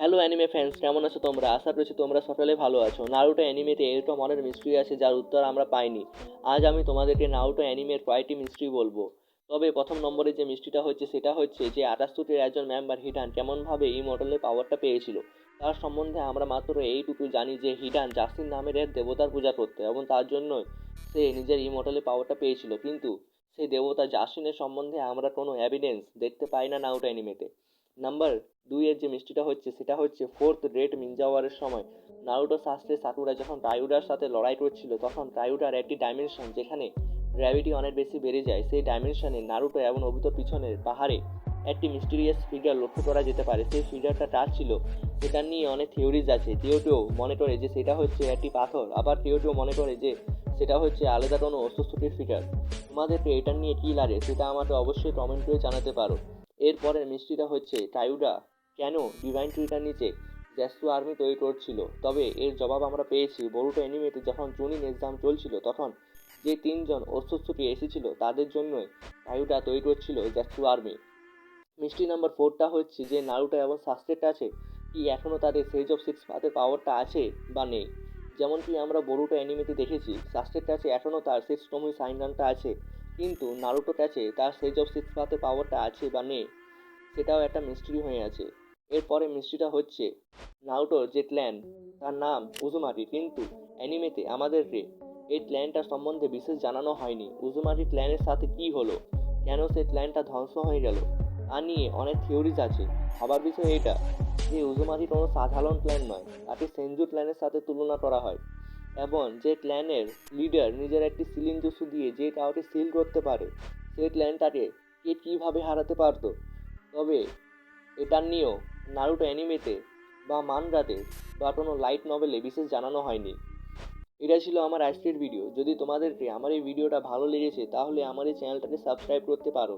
Hello anime fans, কেমন আছো তোমরা? আশা করছি তোমরা সকলে ভালো আছো। নারুটো অ্যানিমেতে এরকম অনেক মিস্ট্রি আছে যার উত্তর আমরা পাইনি। আজ আমি তোমাদেরকে নারুটো অ্যানিমের কয়েকটি মিস্ট্রি বলবো। তবে প্রথম নম্বরে যে মিস্ট্রিটা হচ্ছে সেটা হচ্ছে যে আটাত্তরের একজন মেম্বার হিডান কেমনভাবে ইমর্টালের পাওয়ারটা পেয়েছিল। তার সম্বন্ধে আমরা মাত্র এইটুকু জানি যে হিডান জাসিন নামের এক দেবতার পূজা করতো এবং তার জন্য সে নিজের ইমর্টালের পাওয়ারটা পেয়েছিল, কিন্তু সেই দেবতা জাসিনের সম্বন্ধে আমরা কোনো এভিডেন্স দেখতে পাই না নারুটো অ্যানিমেতে। নাম্বার দুইয়ের যে মিষ্টিটা হচ্ছে সেটা হচ্ছে ফোর্থ রেড নিনজা ওয়ারের সময় নারুটো শাস্ত্রে সাকুরা যখন টাইউডার সাথে লড়াই করছিল, তখন টাইউডার একটি ডাইমেনশন যেখানে গ্র্যাভিটি অনেক বেশি বেড়ে যায়, সেই ডাইমেনশনে নারুটো এবং অভিতর পিছনের পাহাড়ে একটি মিস্টিরিয়াস ফিগার লক্ষ্য করা যেতে পারে। সেই ফিগারটা টাচ ছিল, সেটা নিয়ে অনেক থিওরিজ আছে। টিওটিও মনে করে যে সেটা হচ্ছে একটি পাথর, আবার টিওটিও মনে করে যে সেটা হচ্ছে আলাদা কোনো অস্তিত্বের ফিগার। তোমাদেরকে এটা নিয়ে কী লাগে সেটা আমাকে অবশ্যই কমেন্ট করে জানাতে পারো। এরপরের মিষ্টিটা হচ্ছে টাইউডা কেন ডিভাইন ট্রিটার নিচে জ্যাসু আর্মি তৈরি করছিল। তবে এর জবাব আমরা পেয়েছি বরুটো অ্যানিমেতে যখন জুনিন এক্সাম চলছিল, তখন যে তিনজন অস্ত্রশস্ত্রী এসেছিল তাদের জন্যই টাইউডা তৈরি করছিল জ্যাসু আর্মি। মিষ্টি নাম্বার ফোরটা হচ্ছে যে নারুটো এবং সাস্টের কাছে কি এখনও তাদের সেজ অফ সিক্স পাথের পাওয়ারটা আছে বা নেই। যেমনকি আমরা বরুটো অ্যানিমেতে দেখেছি সাস্টের কাছে এখনও তার সিক্স টমি সাইনগানটা আছে, কিন্তু নারুটোর কাছে তার সেজ অফ সিক্স পাথের পাওয়ারটা আছে বা নেই সেটাও একটা মিস্ট্রি হয়ে আছে। এরপরে মিস্ট্রিটা হচ্ছে নারুটোর যে ক্ল্যান, তার নাম উজুমারি, কিন্তু অ্যানিমেতে আমাদেরকে এই ক্ল্যানটার সম্বন্ধে বিশেষ জানানো হয়নি। উজুমারি ক্ল্যানের সাথে কি হলো, কেন সেই ক্ল্যানটা ধ্বংস হয়ে গেল, তা নিয়ে অনেক থিওরিজ আছে। ভাবার বিষয় এটা যে উজুমারি কোনো সাধারণ ক্ল্যান নয়, তাকে সেনজু ক্ল্যানের সাথে তুলনা করা হয়, এবং যে ক্ল্যানের লিডার নিজের একটি সিলিং জুসু দিয়ে যে কাউকে সিল করতে পারে, সেই ক্ল্যানটাকে কে কীভাবে হারাতে পারতো। তবে এটা নিয়েও নারুটো অ্যানিমেতে বা মানগাতে বা কোনো লাইট নভেলে বিশেষ জানানো হয়নি। এটা ছিল আমার আজকের ভিডিও। যদি তোমাদেরকে আমার এই ভিডিওটা ভালো লেগেছে তাহলে আমার এই চ্যানেলটাকে সাবস্ক্রাইব করতে পারো।